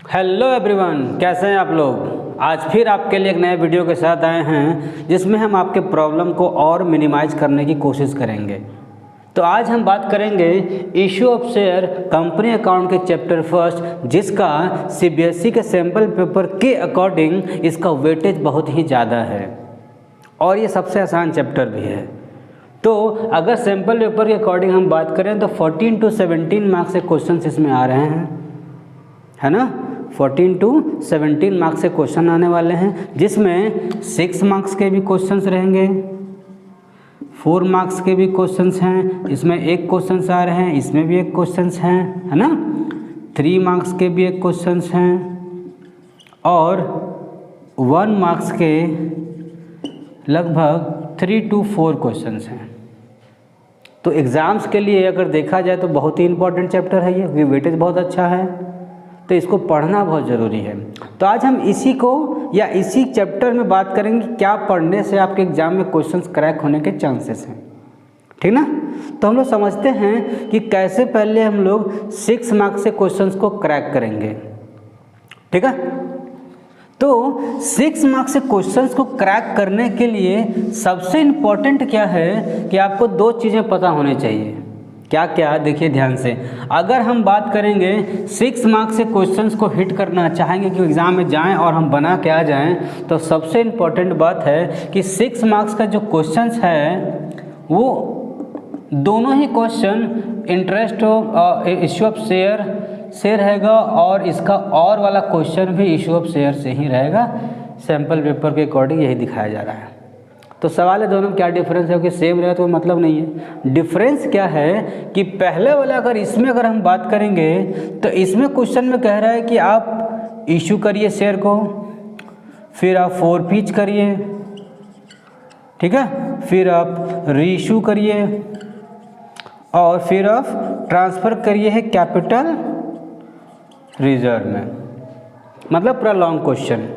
Hello everyone, कैसे हैं आप लोग। आज फिर आपके लिए एक नए वीडियो के साथ आए हैं जिसमें हम आपके प्रॉब्लम को और मिनिमाइज करने की कोशिश करेंगे। तो आज हम बात करेंगे issue of share company account के चैप्टर फर्स्ट, जिसका सीबीएसई के सैम्पल पेपर के अकॉर्डिंग इसका वेटेज बहुत ही ज़्यादा है और ये सबसे आसान चैप्टर भी है। तो अगर सैम्पल पेपर के अकॉर्डिंग हम बात करें तो 14 to 17 मार्क्स से क्वेश्चन इसमें आ रहे हैं, है ना। 14 to 17 मार्क्स से क्वेश्चन आने वाले हैं, जिसमें 6 मार्क्स के भी क्वेश्चंस रहेंगे, 4 मार्क्स के भी क्वेश्चंस हैं। इसमें एक क्वेश्चंस आ रहे हैं, इसमें भी एक क्वेश्चंस हैं, है ना। 3 मार्क्स के भी एक क्वेश्चंस हैं और 1 मार्क्स के लगभग 3 to 4 क्वेश्चंस हैं। तो एग्ज़ाम्स के लिए अगर देखा जाए तो बहुत ही इंपॉर्टेंट चैप्टर है ये, वेटेज बहुत अच्छा है, तो इसको पढ़ना बहुत ज़रूरी है। तो आज हम इसी को या इसी चैप्टर में बात करेंगे क्या पढ़ने से आपके एग्ज़ाम में क्वेश्चंस क्रैक होने के चांसेस हैं, ठीक ना। तो हम लोग समझते हैं कि कैसे पहले हम लोग 6 मार्क्स से क्वेश्चंस को क्रैक करेंगे, ठीक है। तो 6 मार्क्स से क्वेश्चंस को क्रैक करने के लिए सबसे इम्पॉर्टेंट क्या है कि आपको 2 चीज़ें पता होनी चाहिए। क्या क्या, देखिए ध्यान से। अगर हम बात करेंगे 6 मार्क्स से क्वेश्चंस को हिट करना चाहेंगे कि एग्ज़ाम में जाएं और हम बना के आ जाएं, तो सबसे इम्पॉर्टेंट बात है कि 6 मार्क्स का जो क्वेश्चंस है वो दोनों ही question interest issue of share से रहेगा और इसका और वाला क्वेश्चन भी इशू ऑफ शेयर से ही रहेगा। सैम्पल पेपर के अकॉर्डिंग यही दिखाया जा रहा है। तो सवाल है दोनों में क्या डिफरेंस है कि सेम रहेगा तो मतलब नहीं है। डिफरेंस क्या है कि पहले वाला अगर इसमें अगर हम बात करेंगे तो इसमें क्वेश्चन में कह रहा है कि आप इशू करिए शेयर को, फिर आप फोरफीच करिए, ठीक है, फिर आप रीइशू करिए और फिर आप ट्रांसफ़र करिए है कैपिटल रिजर्व में। मतलब पूरा लॉन्ग क्वेश्चन।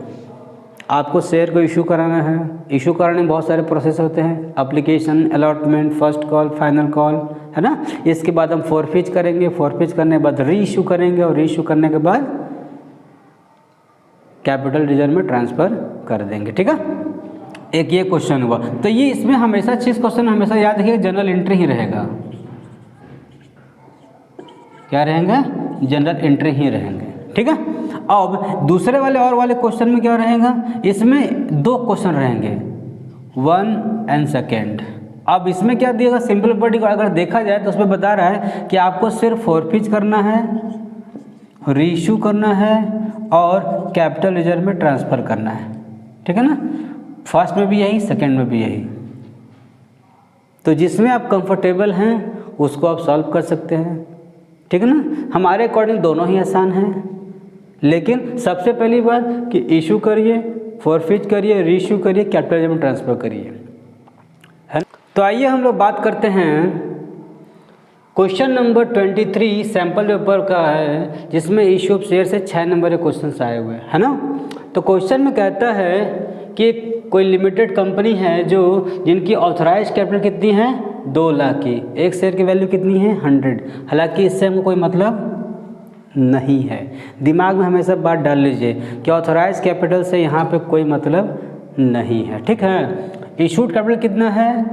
आपको शेयर को इशू कराना है, इशू कराने में बहुत सारे प्रोसेस होते हैं, application, allotment, first call, final call, है ना। इसके बाद हम फोरफीच करेंगे, फोरफीच करने के बाद री इशू करेंगे और री इशू करने के बाद कैपिटल रिजर्व में ट्रांसफ़र कर देंगे, ठीक है। एक ये क्वेश्चन हुआ। तो ये इसमें हमेशा 6 क्वेश्चन हमेशा याद रखिएगा जनरल एंट्री ही रहेगा। क्या रहेंगे? जनरल एंट्री ही रहेंगे, ठीक है। अब दूसरे वाले और वाले क्वेश्चन में क्या रहेगा, इसमें 2 क्वेश्चन रहेंगे, 1 and 2। अब इसमें क्या दिएगा, सिंपल बॉडी को अगर देखा जाए तो उसमें बता रहा है कि आपको सिर्फ फोरफीच करना है, रीइशू करना है और कैपिटल रिजर्व में ट्रांसफ़र करना है, ठीक है ना। फर्स्ट में भी यही, सेकेंड में भी यही। तो जिसमें आप कंफर्टेबल हैं उसको आप सॉल्व कर सकते हैं, ठीक है ना। हमारे अकॉर्डिंग दोनों ही आसान हैं, लेकिन सबसे पहली बात कि इशू करिए, फोरफीच करिए, रीइशू करिए, कैपिटल रिजर्व में ट्रांसफ़र करिए, है। तो आइए हम लोग बात करते हैं क्वेश्चन नंबर 23 सैम्पल पेपर का है, जिसमें इशू ऑफ शेयर से 6 नंबर के क्वेश्चन आए हुए हैं, है ना। तो क्वेश्चन में कहता है कि कोई लिमिटेड कंपनी है जो जिनकी ऑथराइज कैपिटल कितनी है, 2 लाख की, एक शेयर की वैल्यू कितनी है, 100। हालांकि इससे हमको कोई मतलब नहीं है। दिमाग में हमेशा बात डाल लीजिए कि ऑथराइज कैपिटल से यहाँ पे कोई मतलब नहीं है, ठीक है। इशूड कैपिटल कितना है,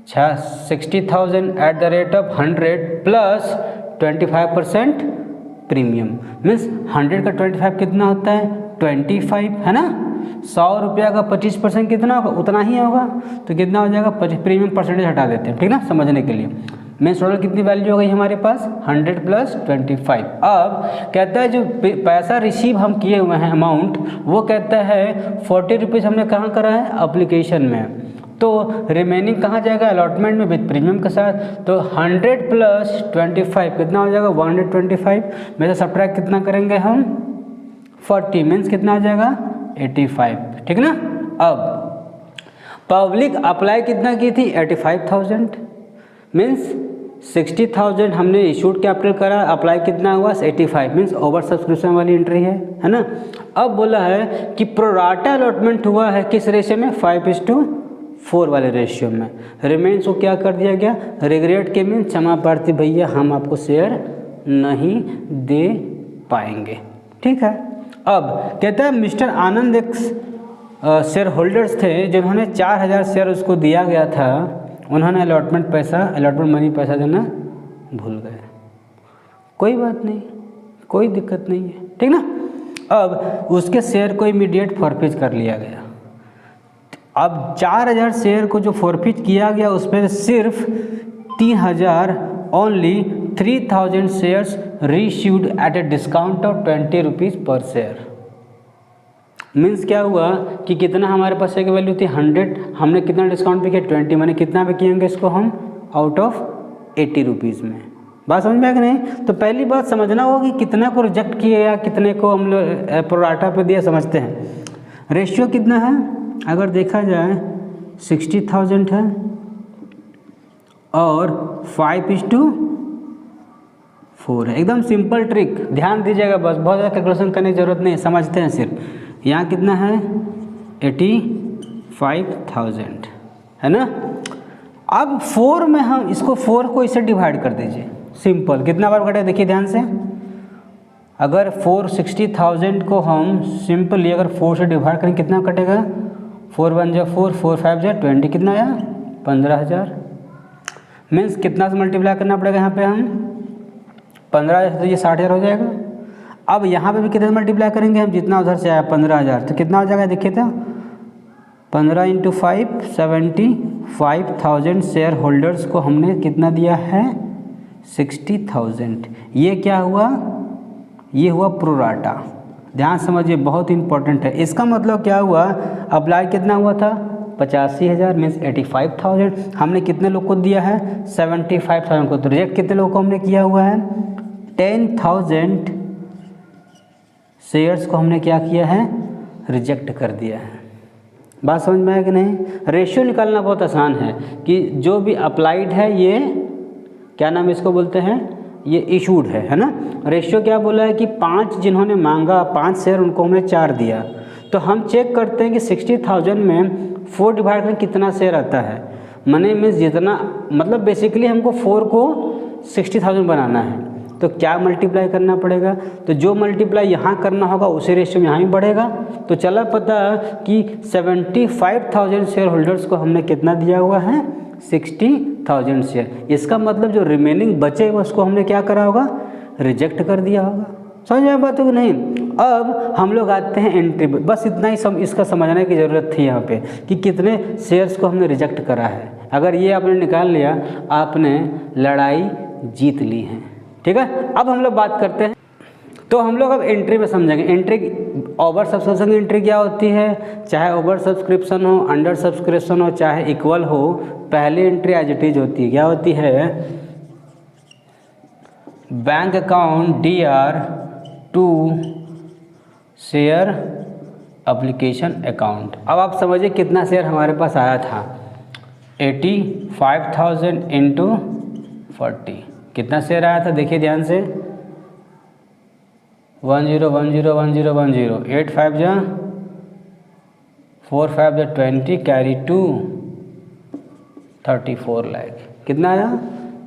60,000 at the rate of 100 plus 25% premium. Means 100 का 25 कितना होता है, 25, है ना। 100 रुपया का 25% कितना होगा, उतना ही होगा। तो कितना हो जाएगा, प्रीमियम परसेंटेज हटा देते हैं, ठीक ना, समझने के लिए। मीन्स टोटल कितनी वैल्यू हो गई हमारे पास, 100 प्लस 25। अब कहता है जो पैसा रिसीव हम किए हुए हैं अमाउंट, वो कहता है 40 रुपीज़ हमने कहाँ करा है, एप्लीकेशन में। तो रिमेनिंग कहाँ जाएगा, अलॉटमेंट में विद प्रीमियम के साथ। तो 100 प्लस 25 कितना हो जाएगा, 125 में से सब्ट्रैक्ट कितना करेंगे हम, 40, मीन्स कितना आ जाएगा, 85, ठीक ना। अब पब्लिक अप्लाई कितना की थी, 85,000, मीन्स 60,000 हमने इशूड कैपिटल करा, अप्लाई कितना हुआ, 85, मीन्स ओवर सब्सक्रिप्शन वाली एंट्री है ना। अब बोला है कि प्रोराटा अलॉटमेंट हुआ है किस रेशियो में, 5:4 वाले रेशियो में। रिमेन्स को क्या कर दिया गया, रिग्रेट के मीन क्षमा प्रार्थी भैया हम आपको शेयर नहीं दे पाएंगे, ठीक है। अब कहता है मिस्टर आनंद एक शेयर होल्डर्स थे जिन्होंने 4000 शेयर उसको दिया गया था, उन्होंने अलॉटमेंट मनी पैसा देना भूल गए। कोई बात नहीं, कोई दिक्कत नहीं है, ठीक ना। अब उसके शेयर को इमीडिएट फॉरफिट कर लिया गया। अब 4000 शेयर को जो फॉरफिट किया गया उसमें सिर्फ 3000 only 3000 shares reissued at a discount of 20 rupees per share. मीन्स क्या हुआ कि कितना हमारे पास शेयर की वैल्यू थी 100, हमने कितना डिस्काउंट पे किया 20, माने कितना पे किएंगे इसको हम आउट ऑफ 80 रुपीज़ में। बात समझ में आया कि नहीं। तो पहली बात समझना होगा कि कितना को रिजेक्ट किया या कितने को हम लोग प्रोराटा पे दिया, समझते हैं। रेशियो कितना है अगर देखा जाए 60,000 है और 5:4 है। एकदम सिंपल ट्रिक, ध्यान दीजिएगा, बस बहुत ज़्यादा कैलकुलेशन करने की ज़रूरत नहीं है, समझते हैं सिर्फ। यहाँ कितना है 85,000 है ना। अब 4 में हम इसको 4 को इससे डिवाइड कर दीजिए, सिंपल। कितना बार कटे देखिए ध्यान से। अगर 460,000 को हम सिंपली अगर 4 से डिवाइड करें कितना कटेगा, 4 1 जा 4, 4 5 जा 20, कितना आया 15,000। मीन्स कितना से मल्टीप्लाई करना पड़ेगा यहाँ पे हम 15,000 तो ये 60,000 हो जाएगा। अब यहाँ पे भी कितने मल्टीप्लाई करेंगे हम, जितना उधर से आया 15,000, तो कितना हो जाएगा देखिए तो 15 × 5 75,000 शेयर होल्डर्स को हमने कितना दिया है 60,000। ये क्या हुआ, ये हुआ प्रोराटा। ध्यान समझिए, बहुत इंपॉर्टेंट है। इसका मतलब क्या हुआ, अप्लाई कितना हुआ था 85,000 मीन्स 85,000, हमने कितने लोग को दिया है 75,000 को। तो रिजेक्ट कितने लोगों को हमने किया हुआ है 10,000 शेयर्स को हमने क्या किया है रिजेक्ट कर दिया है। बात समझ में आया कि नहीं। रेशियो निकालना बहुत आसान है कि जो भी अप्लाइड है ये क्या नाम इसको बोलते हैं, ये इशूड है ना। रेशियो क्या बोला है कि 5 जिन्होंने मांगा 5 शेयर उनको हमने 4 दिया। तो हम चेक करते हैं कि 60,000 में 4 डिवाइड करें कितना शेयर आता है, मने में जितना, मतलब बेसिकली हमको 4 को 60,000 बनाना है। तो क्या मल्टीप्लाई करना पड़ेगा, तो जो मल्टीप्लाई यहाँ करना होगा उसी रेशियो में यहाँ भी बढ़ेगा। तो चला पता कि 75,000 शेयर होल्डर्स को हमने कितना दिया हुआ है 60,000 शेयर। इसका मतलब जो रिमेनिंग बचे उसको हमने क्या करा होगा रिजेक्ट कर दिया होगा। समझ में बात हो कि नहीं। अब हम लोग आते हैं एंट्री, बस इतना ही इसका समझने की ज़रूरत थी यहाँ पे कि कितने शेयर्स को हमने रिजेक्ट करा है। अगर ये आपने निकाल लिया आपने लड़ाई जीत ली है, ठीक है। अब हम लोग बात करते हैं, तो हम लोग अब एंट्री में समझेंगे। एंट्री ओवर सब्सक्रिप्शन की एंट्री क्या होती है, चाहे ओवर सब्सक्रिप्शन हो, अंडर सब्सक्रिप्शन हो, चाहे इक्वल हो, पहली एंट्री एज इट इज होती है। क्या होती है bank account DR to share application account. अब आप समझिए कितना शेयर हमारे पास आया था 85,000 × 40, कितना शेयर आया था देखिए ध्यान से 10101010 8 5 जा 4 5 जा 20 कैरी 2 34 लाख। कितना आया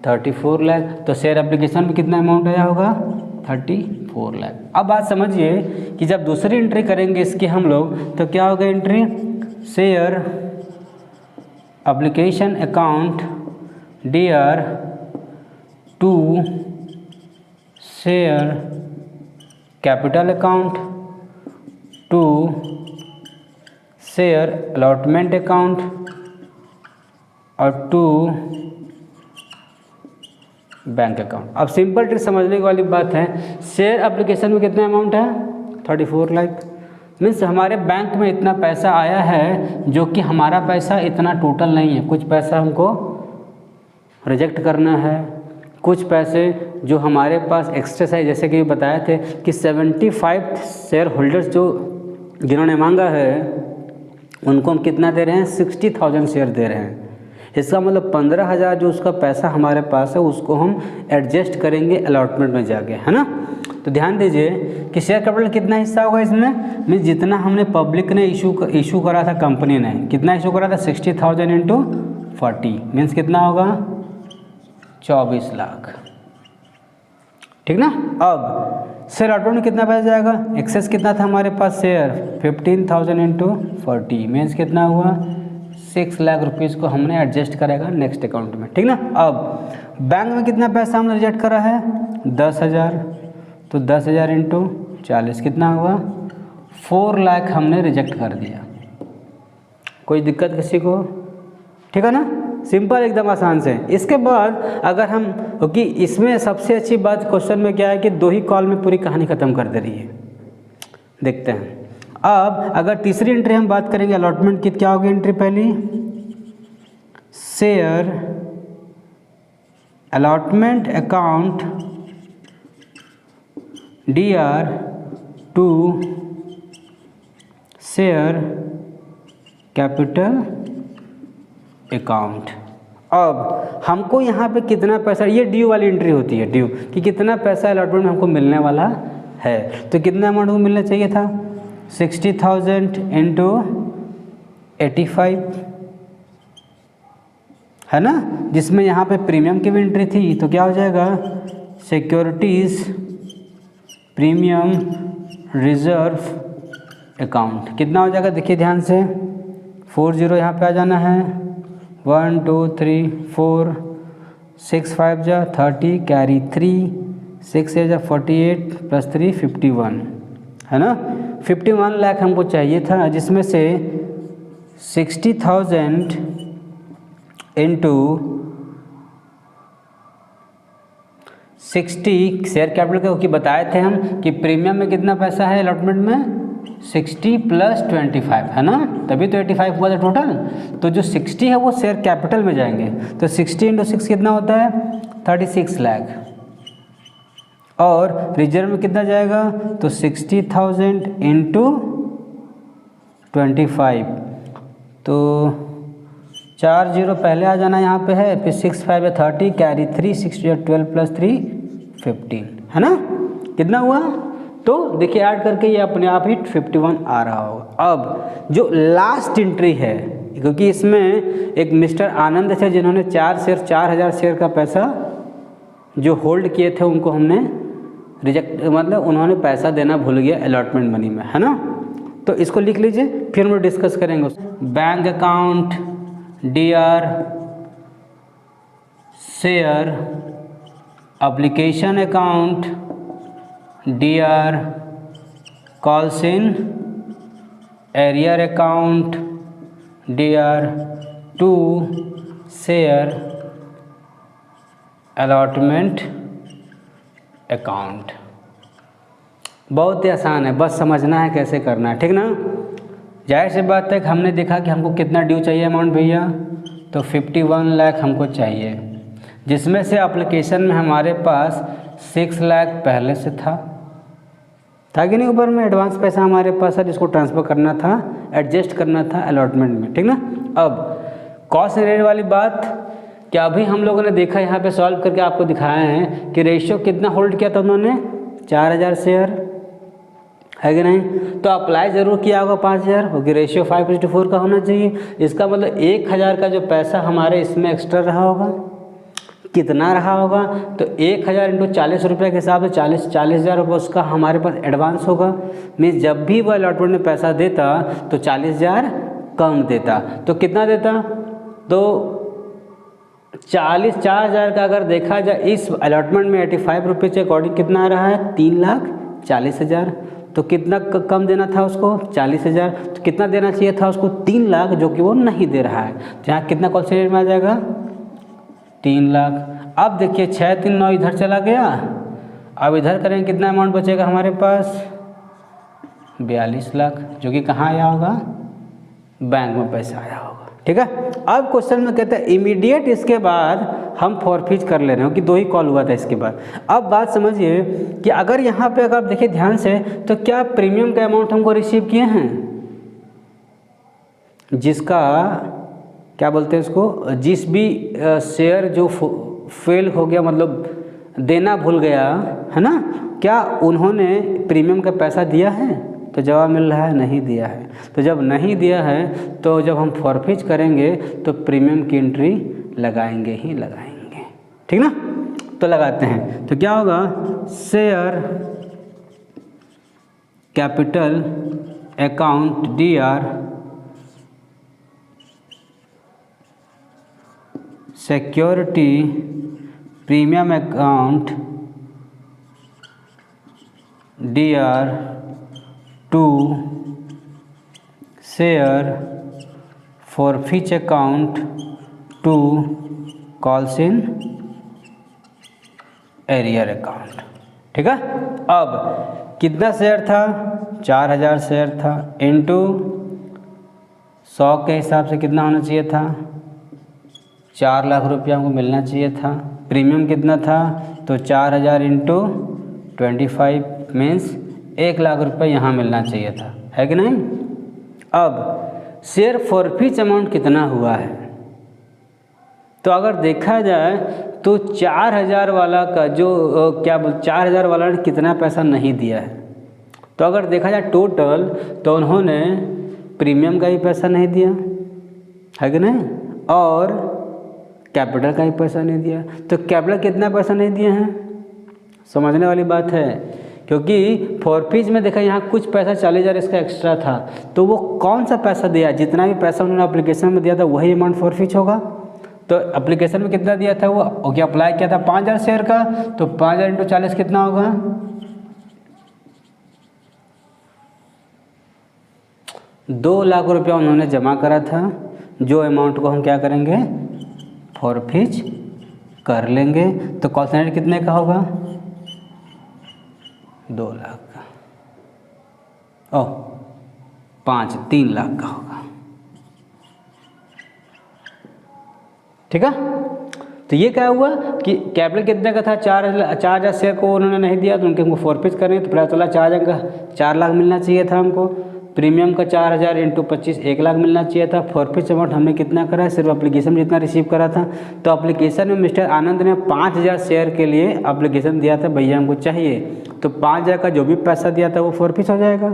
34 लाख। तो शेयर एप्लीकेशन में कितना अमाउंट आया होगा 34 लाख। अब बात समझिए कि जब दूसरी एंट्री करेंगे इसकी हम लोग तो क्या होगा entry share application account DR to share capital account to share allotment account और टू बैंक अकाउंट। अब सिंपल ट्रिक समझने वाली बात है, शेयर एप्लीकेशन में कितना अमाउंट है 34 लाख। मीन्स हमारे बैंक में इतना पैसा आया है जो कि हमारा पैसा इतना टोटल नहीं है। कुछ पैसा हमको रिजेक्ट करना है, कुछ पैसे जो हमारे पास एक्स्ट्रा है, जैसे कि बताए थे कि 75 शेयर होल्डर्स जो जिन्होंने मांगा है उनको हम कितना दे रहे हैं 60,000 शेयर दे रहे हैं। इसका मतलब 15,000 जो उसका पैसा हमारे पास है उसको हम एडजस्ट करेंगे अलॉटमेंट में जाके, है ना। तो ध्यान दीजिए कि शेयर कैपिटल कितना हिस्सा होगा इसमें, मीन्स जितना हमने पब्लिक ने इशू करा था, कंपनी ने कितना इशू करा था 60,000 × 40 मीन्स कितना होगा 24 लाख, ठीक ना। अब शेयर अलॉटमेंट में कितना पैसा जाएगा, एक्सेस कितना था हमारे पास शेयर 15,000 इंटू 40 मीन्स कितना हुआ 6 लाख रुपीज़ को हमने एडजस्ट करेगा नेक्स्ट अकाउंट में, ठीक ना। अब बैंक में कितना पैसा हमने रिजेक्ट करा है 10,000, तो 10,000 इंटू 40 कितना हुआ 4 लाख हमने रिजेक्ट कर दिया। कोई दिक्कत किसी को, ठीक है ना, सिंपल एकदम आसान से। इसके बाद अगर हम, क्योंकि इसमें सबसे अच्छी बात क्वेश्चन में क्या है कि 2 ही कॉल में पूरी कहानी ख़त्म कर दे रही है। देखते हैं अब अगर तीसरी एंट्री हम बात करेंगे अलॉटमेंट की, क्या होगी एंट्री पहली, share allotment account DR to share capital account. अब हमको यहाँ पे कितना पैसा, ये ड्यू वाली एंट्री होती है, ड्यू कि कितना पैसा अलॉटमेंट हमको मिलने वाला है। तो कितना अमाउंट को मिलना चाहिए था 60,000 इंटू 85 है ना, जिसमें यहाँ पे प्रीमियम की भी एंट्री थी। तो क्या हो जाएगा सिक्योरिटीज़ प्रीमियम रिजर्व अकाउंट कितना हो जाएगा, देखिए ध्यान से 40 यहाँ पे आ जाना है, 1 2 3 4 6 5 जा 30 कैरी 3 6 जा 48 प्लस 3 51 है ना। 51 लाख हमको चाहिए था, जिसमें से 60,000 इंटू 60 शेयर कैपिटल के, क्योंकि बताए थे हम कि प्रीमियम में कितना पैसा है अलॉटमेंट में 60 प्लस 25 है ना, तभी तो 85 हुआ था टोटल। तो जो 60 है वो शेयर कैपिटल में जाएंगे, तो 60 इंटू 6 कितना होता है 36 लाख। और रिजर्व में कितना जाएगा, तो 60,000 इंटू 25, तो 4 0 पहले आ जाना यहाँ पे है, फिर 6 5 30 कैरी 3 6 12 प्लस 3 15 है ना, कितना हुआ। तो देखिए ऐड करके ये अपने आप ही 51 आ रहा होगा। अब जो लास्ट एंट्री है, क्योंकि इसमें एक मिस्टर आनंद थे जिन्होंने 4,000 शेयर का पैसा जो होल्ड किए थे उनको हमने रिजेक्ट, मतलब उन्होंने पैसा देना भूल गया अलॉटमेंट मनी में, है ना। तो इसको लिख लीजिए, फिर हम लोग डिस्कस करेंगे। Bank account DR share application account DR calls in arrear account DR to share allotment account. बहुत ही आसान है, बस समझना है कैसे करना है, ठीक ना। जाहिर सी बात है कि हमने देखा कि हमको कितना ड्यू चाहिए अमाउंट भैया, तो 51 लाख हमको चाहिए, जिसमें से एप्लीकेशन में हमारे पास 6 लाख पहले से था कि नहीं, ऊपर में एडवांस पैसा हमारे पास है जिसको ट्रांसफ़र करना था, एडजस्ट करना था अलॉटमेंट में, ठीक ना। अब कॉस्ट रेट वाली बात क्या अभी हम लोगों ने देखा, यहाँ पे सॉल्व करके आपको दिखाया है कि रेशियो कितना होल्ड किया था उन्होंने 4,000 शेयर, है कि नहीं। तो अप्लाई ज़रूर किया होगा 5,000, क्योंकि रेशियो 5:4 का होना चाहिए। इसका मतलब 1,000 का जो पैसा हमारे इसमें एक्स्ट्रा रहा होगा, कितना रहा होगा, तो 1,000 इंटू 40 रुपये के हिसाब से 40,000 रुपये उसका हमारे पास एडवांस होगा। मीन्स जब भी वह अलॉटमेंट में पैसा देता तो 40,000 कम देता, तो कितना देता, तो 4,000 का अगर देखा जाए इस अलॉटमेंट में 85 रुपये के अकॉर्डिंग कितना आ रहा है 3,40,000। तो कितना कम देना था उसको 40,000, तो कितना देना चाहिए था उसको 3 लाख, जो कि वो नहीं दे रहा है। तो यहाँ कितना कॉन्सेंट्रेट में आ जाएगा 3 लाख। अब देखिए 6 3 9 इधर चला गया, अब इधर करेंगे कितना अमाउंट बचेगा हमारे पास 42 लाख, जो कि कहाँ आया होगा बैंक में पैसा आया होगा, ठीक है। अब क्वेश्चन में कहते हैं इमीडिएट इसके बाद हम फॉरफिट कर ले रहे हो कि 2 ही कॉल हुआ था इसके बाद। अब बात समझिए कि अगर यहाँ पे अगर आप देखिए ध्यान से, तो क्या प्रीमियम का अमाउंट हमको रिसीव किए हैं, जिसका क्या बोलते हैं उसको, जिस भी शेयर जो फेल हो गया, मतलब देना भूल गया है ना, क्या उन्होंने प्रीमियम का पैसा दिया है, तो जवाब मिल रहा है नहीं दिया है। तो जब नहीं दिया है तो जब हम फॉरफिट करेंगे तो प्रीमियम की एंट्री लगाएंगे ही लगाएंगे, ठीक ना। तो लगाते हैं, तो क्या होगा share capital account DR, security premium account DR, to share forfeit account to calls in arrear account. ठीक है। अब कितना शेयर था, 4000 शेयर था, इनटू 100 के हिसाब से कितना होना चाहिए था, 4 लाख रुपया हमको मिलना चाहिए था। प्रीमियम कितना था, तो 4000 इंटू 25 मीन्स 1 लाख रुपये यहाँ मिलना चाहिए था, है कि नहीं। अब शेयर फॉरफिच अमाउंट कितना हुआ है, तो अगर देखा जाए तो 4000 वाला का जो 4000 वाला ने कितना पैसा नहीं दिया है, तो अगर देखा जाए टोटल तो उन्होंने प्रीमियम का भी पैसा नहीं दिया, है कि नहीं, और कैपिटल का भी पैसा नहीं दिया। तो कैपिटल कितना पैसा नहीं दिए हैं, समझने वाली बात है, क्योंकि फॉरफिच में देखा यहाँ कुछ पैसा 40,000 इसका एक्स्ट्रा था, तो वो कौन सा पैसा दिया, जितना भी पैसा उन्होंने एप्लीकेशन में दिया था वही अमाउंट फॉरफिच होगा। तो एप्लीकेशन में कितना दिया था वो क्या अप्लाई किया था 5000 शेयर का, तो 5000 इंटू 40 कितना होगा, 2 लाख रुपया उन्होंने जमा करा था, जो अमाउंट को हम क्या करेंगे फॉरफिच कर लेंगे। तो कॉस्ट रेट कितने का होगा, 2 लाख का, 3 लाख का होगा। ठीक है। तो ये क्या हुआ कि कैपिटल कितने का था, 4000 शेयर को उन्होंने नहीं दिया, तो उनके हमको फॉरफिच करें, तो पता चला 4000 का 4 लाख मिलना चाहिए था हमको। प्रीमियम का 4000 इंटू 25 1 लाख मिलना चाहिए था। फॉरफिच अमाउंट हमने कितना करा है, सिर्फ एप्लीकेशन में जितना रिसीव करा था। तो एप्लीकेशन में मिस्टर आनंद ने 5000 शेयर के लिए एप्लीकेशन दिया था, भैया हमको चाहिए, तो 5000 का जो भी पैसा दिया था वो फॉरफिच हो जाएगा।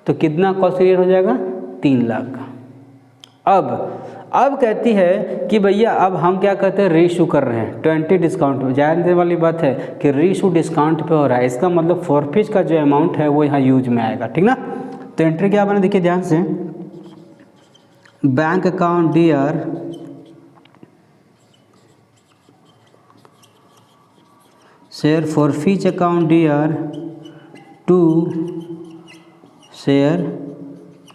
तो कितना कॉस्ट क्रिएट हो जाएगा, 3 लाख का। अब कहती है कि भैया अब हम क्या करते हैं, रीइशू कर रहे हैं 20 डिस्काउंट में। जानने वाली बात है कि रीइशू डिस्काउंट पे हो रहा है, इसका मतलब फॉरफिच का जो अमाउंट है वो यहाँ यूज में आएगा। ठीक ना। तो एंट्री क्या बने, देखिए ध्यान से, bank account DR, share forfeit account DR, to share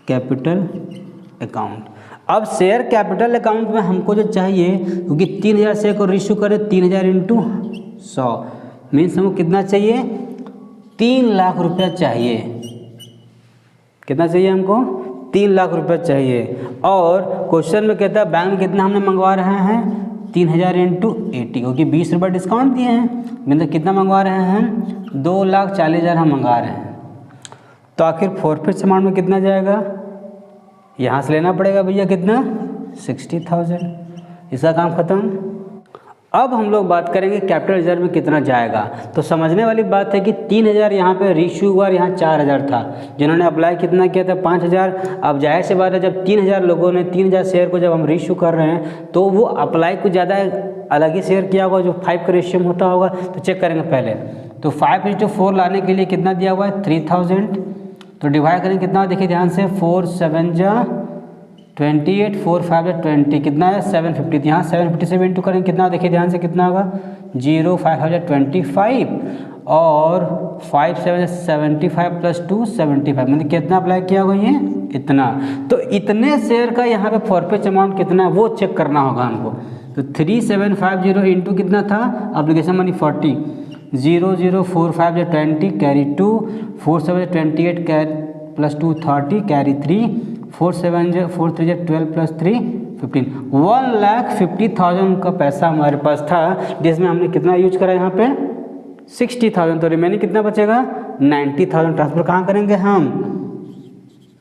capital account. अब शेयर कैपिटल अकाउंट में हमको जो चाहिए, क्योंकि 3000 शेयर को रिश्यू करें, 3000 इंटू 100 मीन्स हमको कितना चाहिए, 3 लाख रुपया चाहिए। कितना चाहिए हमको, 3 लाख रुपया चाहिए। और क्वेश्चन में कहता है बैंक में कितना हमने मंगवा रहे हैं, 3000 इंटू 80, क्योंकि 20 रुपये डिस्काउंट दिए हैं, मतलब कितना मंगवा रहे हैं, 2,40,000 हम मंगा रहे हैं। तो आखिर फॉरफिच अमाउंट में कितना जाएगा, यहाँ से लेना पड़ेगा भैया कितना, 60,000। इसका काम खत्म। अब हम लोग बात करेंगे कैपिटल रिजर्व में कितना जाएगा। तो समझने वाली बात है कि 3000 यहाँ पे रीइश्यू हुआ, यहाँ 4000 था, जिन्होंने अप्लाई कितना किया था 5000। अब जाहिर सी बात है जब 3000 लोगों ने 3000 शेयर को जब हम रीइश्यू कर रहे हैं, तो वो अप्लाई कुछ ज़्यादा अलग ही शेयर किया होगा, जो 5 का रेशियो होता होगा। तो चेक करेंगे पहले, तो 5:4 लाने के लिए कितना दिया हुआ है, 3000। तो डिवाइड करेंगे कितना, देखिए ध्यान से, 4 7 जा 28, 4 5 जा 20, कितना है 750। यहाँ 750 से इंटू करेंगे कितना, देखिए ध्यान से कितना होगा, 0 5 5 25, और 5 7 75 प्लस 2 75, मतलब कितना अप्लाई किया होगा, ये इतना। तो इतने शेयर का यहाँ पे फॉरफिच अमाउंट कितना है वो चेक करना होगा हमको। तो 3750 इंटू कितना था, एप्लीकेशन मनी 40, 0 0 4 5 जा 20 कैरी 2, 4 7 28 कैरी प्लस 2 30 कैरी 3, 4 7 जा 4 3 जा 12 प्लस 3 15, 1,50,000 का पैसा हमारे पास था, जिसमें हमने कितना यूज करा यहाँ पे 60,000। तो रिमेनिंग कितना बचेगा, 90,000। ट्रांसफर कहाँ करेंगे हम,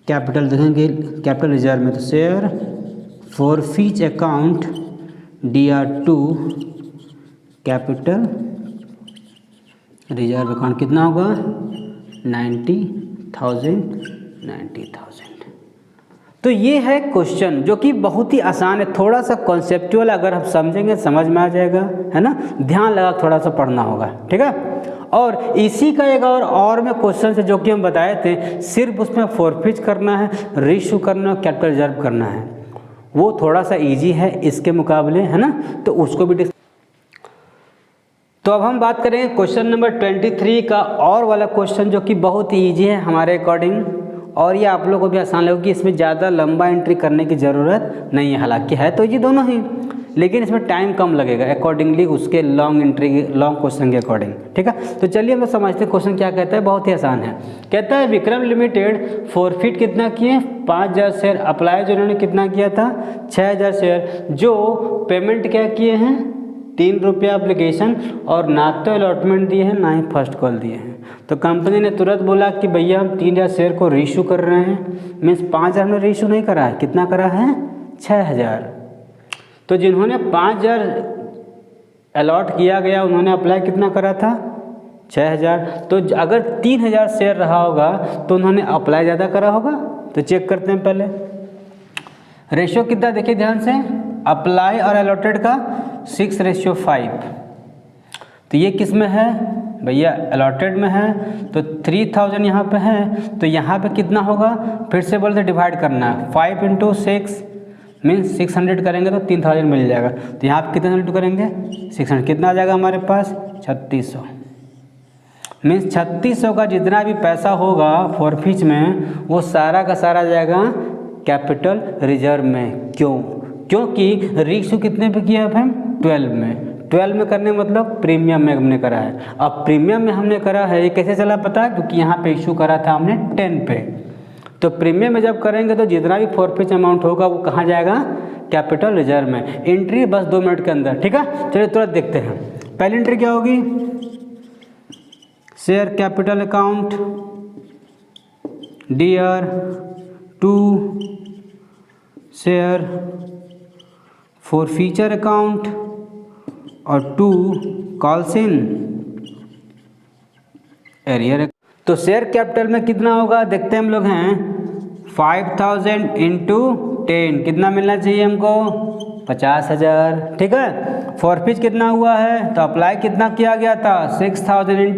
कैपिटल देखेंगे कैपिटल रिजर्व में। तो share forfeit account DR2 capital reserve account कितना होगा, 90,000। तो ये है क्वेश्चन जो कि बहुत ही आसान है, थोड़ा सा कॉन्सेप्चुअल, अगर हम समझेंगे समझ में आ जाएगा, है ना। ध्यान लगा थोड़ा सा पढ़ना होगा, ठीक है। और इसी का एक और में क्वेश्चन है जो कि हम बताए थे, सिर्फ उसमें फॉरफिट करना है, रीइश्यू करना, कैपिटल रिजर्व करना है, वो थोड़ा सा इजी है इसके मुकाबले, है ना, तो उसको भी तो अब हम बात करेंगे क्वेश्चन नंबर 23 का और वाला क्वेश्चन जो कि बहुत ही ईजी है हमारे अकॉर्डिंग, और ये आप लोगों को भी आसान लगेगी, इसमें ज़्यादा लंबा एंट्री करने की ज़रूरत नहीं है, हालांकि है तो ये दोनों ही, लेकिन इसमें टाइम कम लगेगा अकॉर्डिंगली उसके लॉन्ग क्वेश्चन के अकॉर्डिंग, ठीक है। तो चलिए हम लोग समझते हैं क्वेश्चन क्या कहता है, बहुत ही आसान है। कहता है विक्रम लिमिटेड फॉरफिट कितना किए, 5000 शेयर, अप्लाई जो उन्होंने कितना किया था 6000 शेयर, जो पेमेंट क्या किए हैं 3 रुपया एप्लीकेशन, और ना तो अलॉटमेंट दिए हैं ना ही फर्स्ट कॉल दिए हैं। तो कंपनी ने तुरंत बोला कि भैया हम 3000 शेयर को रीइश्यू कर रहे हैं, मीन्स 5000 में रीइश्यू नहीं करा है, कितना करा है 6000। तो जिन्होंने 5000 अलॉट किया गया उन्होंने अप्लाई कितना करा था 6000, तो अगर 3000 शेयर रहा होगा तो उन्होंने अप्लाई ज़्यादा करा होगा। तो चेक करते हैं पहले, रेशियो कितना देखिए ध्यान से, अप्लाई और अलॉटेड का 6:5। तो ये किस में है भैया, अलॉटेड में है, तो 3000 यहाँ पे है, तो यहाँ पे कितना होगा, फिर से बोलते डिवाइड करना है, 5 × 6 मीन्स 600 करेंगे तो 3000 मिल जाएगा। तो यहाँ पे कितना इंटू करेंगे 600, कितना आ जाएगा हमारे पास 3600, मीन्स 3600 का जितना भी पैसा होगा फॉरफिट में वो सारा का सारा जाएगा कैपिटल रिजर्व में। क्योंकि रीइश्यू कितने पे किया है हम 12 में, 12 में करने मतलब प्रीमियम में हमने करा है। अब प्रीमियम में हमने करा है, ये कैसे चला पता है, क्योंकि यहाँ पे इशू करा था हमने 10 पे, तो प्रीमियम में जब करेंगे तो जितना भी फॉरफिट अमाउंट होगा वो कहाँ जाएगा कैपिटल रिजर्व में। एंट्री बस 2 मिनट के अंदर, ठीक है। चलिए तुरंत देखते हैं, पहली एंट्री क्या होगी, share capital account dear to share forfeiture account और 2 कॉल्स इन एरियर। तो शेयर कैपिटल में कितना होगा देखते हैं हम लोग हैं, 5000 × 10 कितना मिलना चाहिए हमको 50000, ठीक है। फॉरफिट कितना हुआ है, तो अप्लाई कितना किया गया था 6000 ×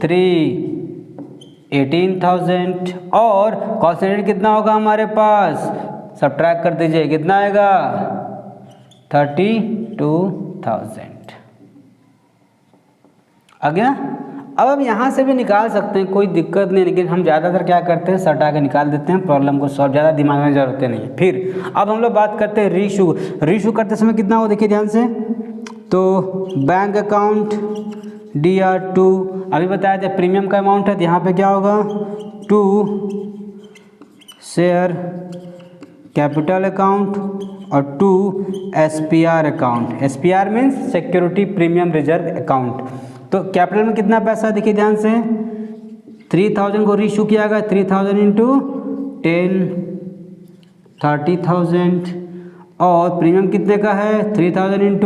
3 18000, और कॉस्ट कितना होगा हमारे पास, सब्ट्रैक्ट कर दीजिए कितना आएगा 32000 आ गया। अब हम यहाँ से भी निकाल सकते हैं, कोई दिक्कत नहीं, लेकिन हम ज़्यादातर क्या करते हैं सटा के निकाल देते हैं, प्रॉब्लम को सॉल्व ज़्यादा दिमाग में जरूरत नहीं है। फिर अब हम लोग बात करते हैं रीइश्यू करते समय कितना हो देखिए ध्यान से, तो बैंक अकाउंट DR2, अभी बताया था प्रीमियम का अमाउंट है, तो यहाँ पे क्या होगा 2 शेयर कैपिटल अकाउंट और 2 SPR account. SPR means security premium reserve account. तो कैपिटल में कितना पैसा देखिए ध्यान से, 3000 को रीइश्यू किया गया, 3000 × 10 30000, और प्रीमियम कितने का है 3000 ×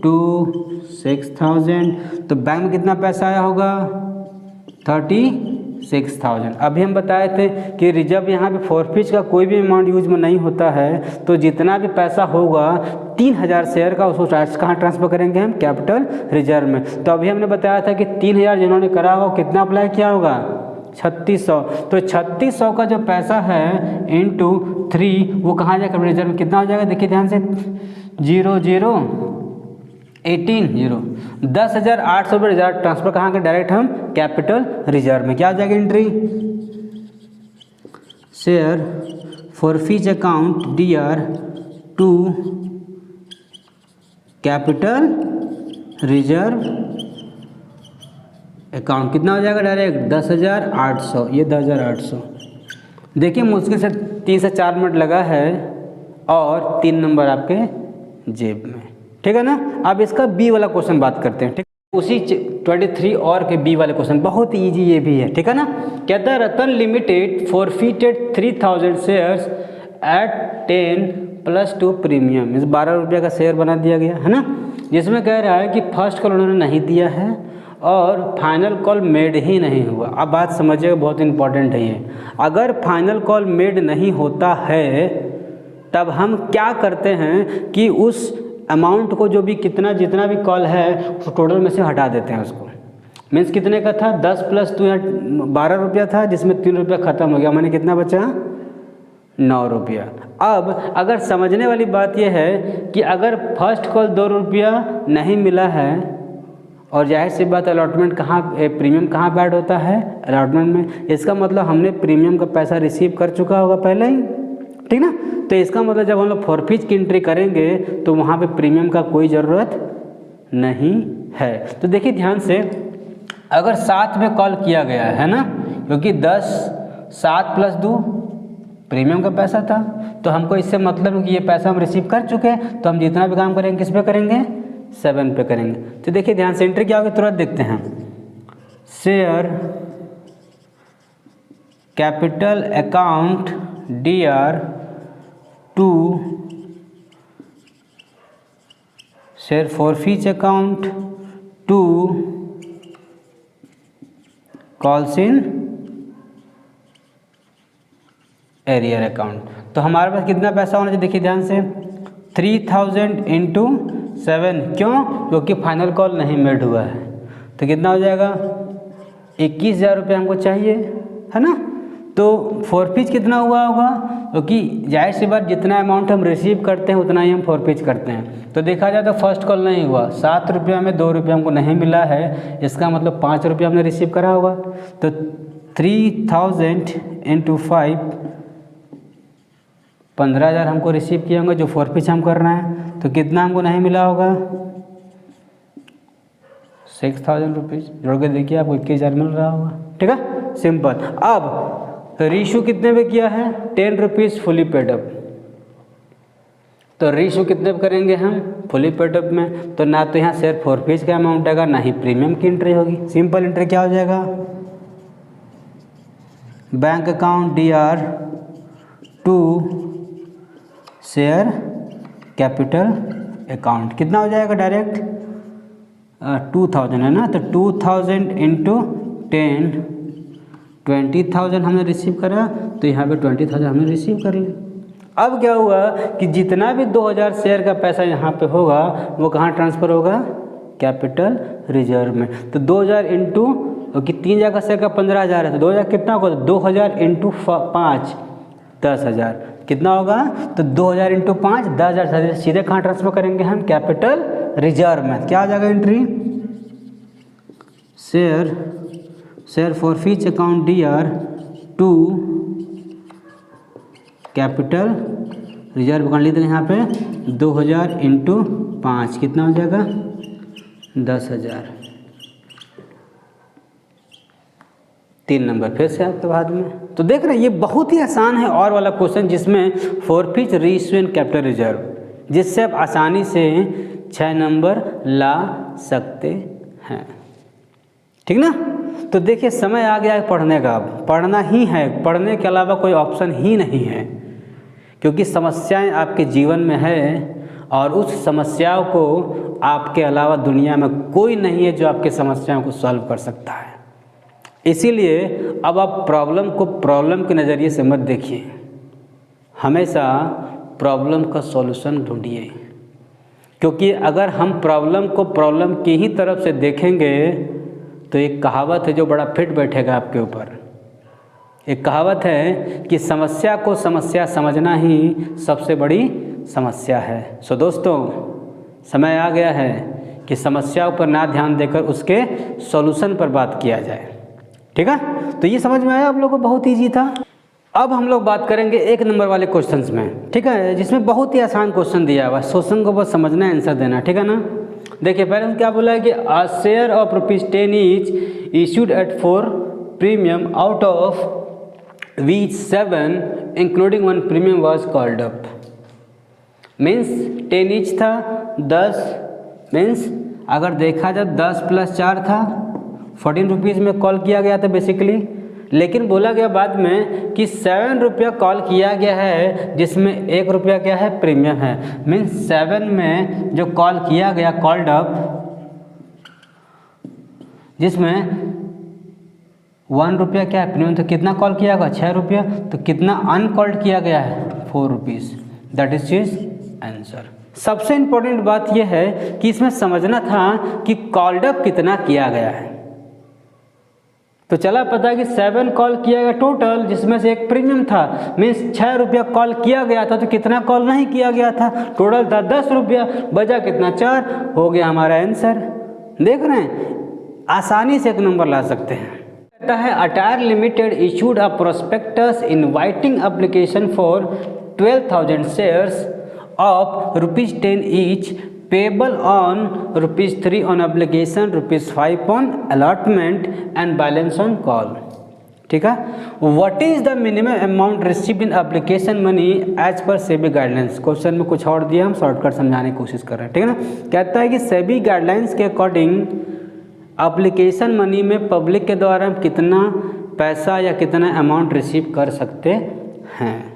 2 6000। तो बैंक में कितना पैसा आया होगा 36,000। अभी हम बताए थे कि रिजर्व यहाँ पे फॉरफिट का कोई भी अमाउंट यूज में नहीं होता है, तो जितना भी पैसा होगा 3000 शेयर का उसको कहाँ ट्रांसफ़र करेंगे हम कैपिटल रिजर्व में। तो अभी हमने बताया था कि 3000 जिन्होंने करा होगा कितना अप्लाई किया होगा 3600, तो 3600 का जो पैसा है × 3 वो कहाँ जाएगा कैपिटल रिजर्व में, कितना हो जाएगा देखिए ध्यान से 10,800 रुपये रिजर्व ट्रांसफर कहाँ के डायरेक्ट हम कैपिटल रिजर्व में। क्या हो जाएगा entry, share forfeit account DR2 capital reserve account, कितना हो जाएगा डायरेक्ट 10,800, ये 10,800। देखिए मुश्किल से 3 से 4 मिनट लगा है और 3 नंबर आपके जेब में, ठीक है ना। अब इसका बी वाला क्वेश्चन बात करते हैं, ठीक, उसी 23 और के बी वाले क्वेश्चन बहुत ईजी ये भी है, ठीक है ना। कहता है Ratan limited forfeited 3000 shares at 10+2 premium, इस 12 रुपये का शेयर बना दिया गया है ना, जिसमें कह रहा है कि फर्स्ट कॉल उन्होंने नहीं दिया है और फाइनल कॉल मेड ही नहीं हुआ। अब बात समझिएगा, बहुत इंपॉर्टेंट है ये। अगर फाइनल कॉल मेड नहीं होता है तब हम क्या करते हैं कि उस अमाउंट को जो भी जितना भी कॉल है उस टोटल में से हटा देते हैं उसको, मीन्स कितने का था, 10 + 2 यहाँ 12 रुपया था, जिसमें 3 रुपया ख़त्म हो गया, मैंने कितना बचा, 9 रुपया। अब अगर समझने वाली बात यह है कि अगर फर्स्ट कॉल 2 रुपया नहीं मिला है, और जाहिर सी बात अलॉटमेंट कहाँ, प्रीमियम कहाँ पे ऐड होता है, अलॉटमेंट में, इसका मतलब हमने प्रीमियम का पैसा रिसीव कर चुका होगा पहले ही, ठीक ना। तो इसका मतलब जब हम लोग फॉरफीट की एंट्री करेंगे तो वहाँ पे प्रीमियम का कोई ज़रूरत नहीं है। तो देखिए ध्यान से, अगर 7 में कॉल किया गया है ना, क्योंकि 7 + 2 प्रीमियम का पैसा था, तो हमको इससे मतलब है कि ये पैसा हम रिसीव कर चुके हैं, तो हम जितना भी काम करेंगे किस पे करेंगे, 7 पे करेंगे। तो देखिए ध्यान से, एंट्री क्या होगी तुरंत देखते हैं, share capital account DR to share forfeit account to calls in arrear account. तो हमारे पास कितना पैसा होना चाहिए, देखिए ध्यान से, 3000 × 7, क्यों, क्योंकि फाइनल कॉल नहीं मेड हुआ है, तो कितना हो जाएगा, 21,000 रुपये हमको चाहिए, है ना। तो फॉरफीट कितना हुआ होगा, क्योंकि जाहिर सी बात जितना अमाउंट हम रिसीव करते हैं उतना ही हम फॉरफीट करते हैं। तो देखा जाए तो फर्स्ट कॉल नहीं हुआ, 7 रुपया में 2 रुपया हमको नहीं मिला है, इसका मतलब 5 रुपया हमने रिसीव करा होगा। तो 3000 × 5, 15,000 हमको रिसीव किए होंगे जो फॉरफीट हम कर रहे हैं। तो कितना हमको नहीं मिला होगा, 6,000 रुपीज़। जोड़ के देखिए आपको 21,000 मिल रहा होगा, ठीक है, सिंपल। अब रेशो कितने पे किया है, 10 रुपीज़ फुली पेड अप। तो रेशो कितने पे करेंगे हम, फुली पेड अप में, तो ना तो यहाँ शेयर फॉरफीट का अमाउंट आएगा, ना ही प्रीमियम की एंट्री होगी। सिंपल एंट्री क्या हो जाएगा, bank account DR to share capital account, कितना हो जाएगा डायरेक्ट, 2000 है ना, तो 2000 × 10, 20,000 हमने रिसीव करा, तो यहाँ पे 20,000 हमने रिसीव कर लिया। अब क्या हुआ कि जितना भी 2000 शेयर का पैसा यहाँ पे होगा वो कहाँ ट्रांसफ़र होगा, कैपिटल रिजर्व में। तो 2000 इंटू, क्योंकि 3,000 का शेयर का 15,000 है, तो 2000 कितना होगा, 2000 × 5 10,000 कितना होगा, तो 2000 × 5 10,000 सीधे कहाँ ट्रांसफ़र करेंगे हम, कैपिटल रिजर्व में। क्या आ जाएगा entry, share forfeit account DR to capital reserve account, लिख दें यहाँ पे 2000 × 5 कितना हो जाएगा, 10,000। 3 नंबर फिर से आपके बाद में। तो देख रहे हैं ये बहुत ही आसान है और वाला क्वेश्चन, जिसमें forfeit reissue and capital reserve, जिससे आप आसानी से 6 नंबर ला सकते हैं, ठीक ना। तो देखिए समय आ गया है पढ़ने का, अब पढ़ना ही है, पढ़ने के अलावा कोई ऑप्शन ही नहीं है, क्योंकि समस्याएं आपके जीवन में है और उस समस्याओं को आपके अलावा दुनिया में कोई नहीं है जो आपके समस्याओं को सॉल्व कर सकता है। इसीलिए अब आप प्रॉब्लम को प्रॉब्लम के नज़रिए से मत देखिए, हमेशा प्रॉब्लम का सॉल्यूशन ढूंढिए, क्योंकि अगर हम प्रॉब्लम को प्रॉब्लम की ही तरफ से देखेंगे तो एक कहावत है जो बड़ा फिट बैठेगा आपके ऊपर। एक कहावत है कि समस्या को समस्या समझना ही सबसे बड़ी समस्या है। सो दोस्तों, समय आ गया है कि समस्याओं पर ना ध्यान देकर उसके सॉल्यूशन पर बात किया जाए, ठीक है। तो ये समझ में आया आप लोगों को, बहुत ईजी था। अब हम लोग बात करेंगे 1 नंबर वाले क्वेश्चंस में, ठीक है, जिसमें बहुत ही आसान क्वेश्चन दिया हुआ है, क्वेश्चन को बस समझना है, आंसर देना, ठीक है ना। देखिए पहले हम क्या बोला है कि a share of ₹10 is issued at 4 premium out of which 7 including 1 premium was called up. Means 10 each था, 10 मीन्स अगर देखा जाए 10 + 4 था, 14 रुपीज़ में कॉल किया गया था बेसिकली। लेकिन बोला गया बाद में कि 7 रुपया कॉल किया गया है, जिसमें 1 रुपया क्या है, प्रीमियम है। मीन्स 7 में जो कॉल किया गया कॉल्ड अप, जिसमें 1 रुपया क्या है, प्रीमियम, तो कितना कॉल किया गया, 6 रुपया। तो कितना अनकॉल्ड किया गया है, 4 rupees. That is his answer. सबसे इम्पोर्टेंट बात यह है कि इसमें समझना था कि कॉल्ड अप कितना किया गया है। तो चला पता कि 7 कॉल किया गया टोटल, जिसमें से एक प्रीमियम था, मीन्स 6 रुपया कॉल किया गया था, तो कितना कॉल नहीं किया गया था, टोटल था 10 रुपया, बचा कितना 4, हो गया हमारा आंसर। देख रहे हैं, आसानी से एक नंबर ला सकते हैं। कहता है attire limited issued a prospectus inviting application for 12,000 shares of ₹10 each payable on ₹3 on obligation, ₹5 on allotment and balance on call। ठीक है, what is the minimum amount received in application money as per SEBI guidelines. Question में कुछ और दिया, हम shortcut समझाने की कोशिश कर रहे हैं। ठीक है ना, कहता है कि सेबी गाइडलाइंस के अकॉर्डिंग एप्लीकेशन मनी में पब्लिक के द्वारा हम कितना पैसा या कितना अमाउंट रिसीव कर सकते हैं।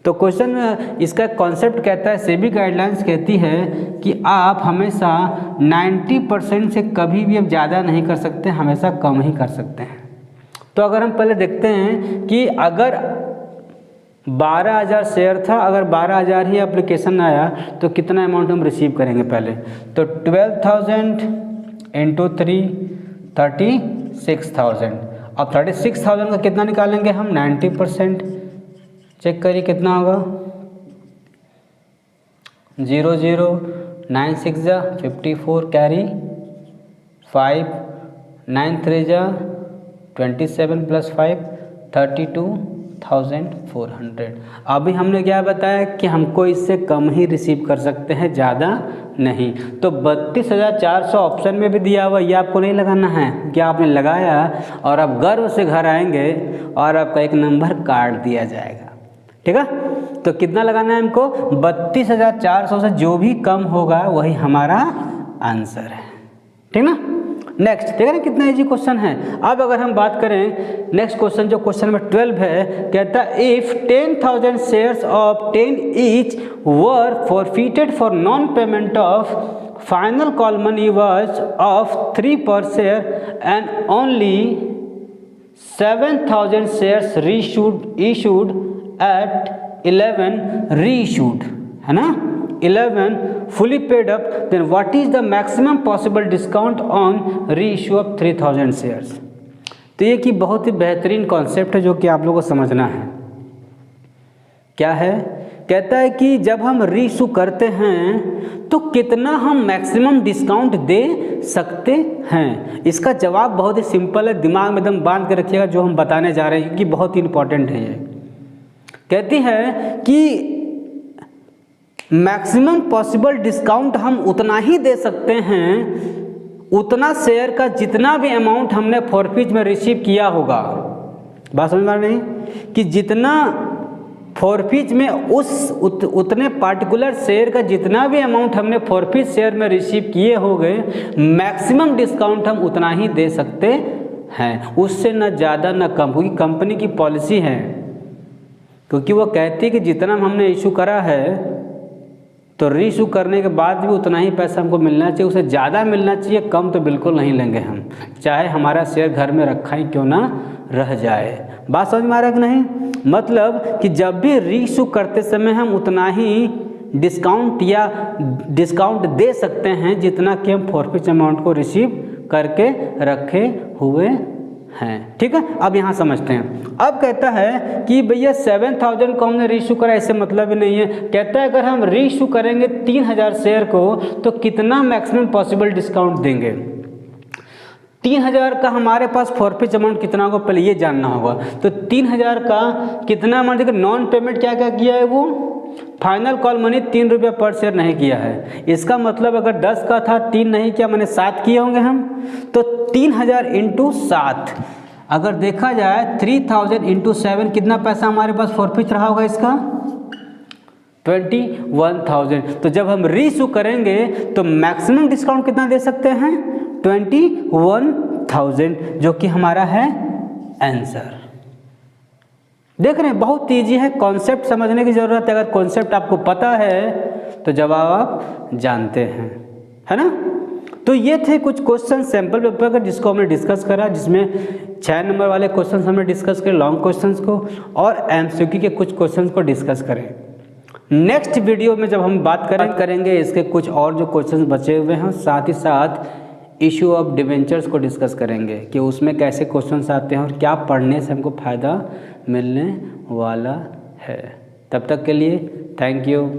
तो क्वेश्चन में इसका कॉन्सेप्ट कहता है, सेबी गाइडलाइंस कहती है कि आप हमेशा 90% से कभी भी अब ज़्यादा नहीं कर सकते, हमेशा कम ही कर सकते हैं। तो अगर हम पहले देखते हैं कि अगर 12,000 शेयर था, अगर 12,000 ही एप्लीकेशन आया तो कितना अमाउंट हम रिसीव करेंगे पहले, तो 12,000 × 3 36,000। अब 36,000 का कितना निकालेंगे हम, 90%। चेक करिए कितना होगा, 0 0 9 6 जा 54 कैरी 5 9 3 जा 27 + 5 32,400। अभी हमने क्या बताया कि हमको इससे कम ही रिसीव कर सकते हैं, ज़्यादा नहीं। तो 32,400 ऑप्शन में भी दिया हुआ, ये आपको नहीं लगाना है, क्या आपने लगाया और आप गर्व से घर आएंगे और आपका एक नंबर काट दिया जाएगा। ठीक है, तो कितना लगाना है हमको, 32,400 से जो भी कम होगा वही हमारा आंसर है। ठीक ना, नेक्स्ट ठीक है ना, कितना इजी क्वेश्चन है। अब अगर हम बात करें नेक्स्ट क्वेश्चन, जो क्वेश्चन नंबर 12 है, कहता है if 10,000 shares of 10 each were forfeited for non payment of final call money was of 3 पर share and only 7,000 shares issued at 11 reissued, है ना, 11 fully paid up, then what is the maximum possible discount on reissue of 3,000 shares। तो ये कि बहुत ही बेहतरीन concept है जो कि आप लोगों को समझना है। क्या है, कहता है कि जब हम रीइशू करते हैं तो कितना हम मैक्सिमम डिस्काउंट दे सकते हैं। इसका जवाब बहुत ही सिंपल है, दिमाग में एकदम बांध के रखिएगा जो हम बताने जा रहे हैं, क्योंकि बहुत ही इंपॉर्टेंट है ये। कहती है कि मैक्सिमम पॉसिबल डिस्काउंट हम उतना ही दे सकते हैं, उतना शेयर का जितना भी अमाउंट हमने फॉरफिट में रिसीव किया होगा। बात समझ में आ रही है कि जितना फॉरफिट में उतने पार्टिकुलर शेयर का जितना भी अमाउंट हमने फॉरफिट शेयर में रिसीव किए हो गए, मैक्सिमम डिस्काउंट हम उतना ही दे सकते हैं, उससे न ज़्यादा न कम, क्योंकि कंपनी की पॉलिसी है, क्योंकि वो कहती है कि जितना हमने इशू करा है तो रीइशू करने के बाद भी उतना ही पैसा हमको मिलना चाहिए, उसे ज़्यादा मिलना चाहिए, कम तो बिल्कुल नहीं लेंगे हम, चाहे हमारा शेयर घर में रखा ही क्यों ना रह जाए। बात समझ में आ रहा है कि नहीं, मतलब कि जब भी रीइशू करते समय हम उतना ही डिस्काउंट दे सकते हैं जितना कि हम फॉरफिट अमाउंट को रिसीव करके रखे हुए हैं। ठीक है, अब यहाँ समझते हैं। अब कहता है कि भैया 7,000 को हमने रीइशू करा, इससे मतलब ही नहीं है। कहता है अगर हम रीइशू करेंगे 3,000 शेयर को तो कितना मैक्सिमम पॉसिबल डिस्काउंट देंगे। 3,000 का हमारे पास फॉरफिट अमाउंट कितना होगा पहले ये जानना होगा। तो 3,000 का कितना अमाउंट, देखिए नॉन पेमेंट क्या क्या किया है, वो फाइनल कॉल मनी 3 रुपया पर शेयर नहीं किया है। इसका मतलब अगर 10 का था 3 नहीं किया, मैंने 7 किए होंगे हम, तो 3,000 × 7, अगर देखा जाए 3,000 × 7 कितना पैसा हमारे पास फॉरफिट रहा होगा इसका, 21,000। तो जब हम रीइशू करेंगे तो मैक्सिमम डिस्काउंट कितना दे सकते हैं, 21,000, जो कि हमारा है आंसर। देख रहे हैं, बहुत ईजी है, कॉन्सेप्ट समझने की ज़रूरत है। अगर कॉन्सेप्ट आपको पता है तो जवाब आप जानते हैं, है ना। तो ये थे कुछ क्वेश्चन सैम्पल पेपर का जिसको हमने डिस्कस करा, जिसमें 6 नंबर वाले क्वेश्चन हमने डिस्कस करे, लॉन्ग क्वेश्चंस को, और एमसीक्यू के कुछ क्वेश्चंस को डिस्कस करें। नेक्स्ट वीडियो में जब हम बात करेंगे इसके कुछ और जो क्वेश्चंस बचे हुए हैं, साथ ही साथ इशू ऑफ डिवेंचर्स को डिस्कस करेंगे कि उसमें कैसे क्वेश्चंस आते हैं और क्या पढ़ने से हमको फ़ायदा मिलने वाला है। तब तक के लिए थैंक यू।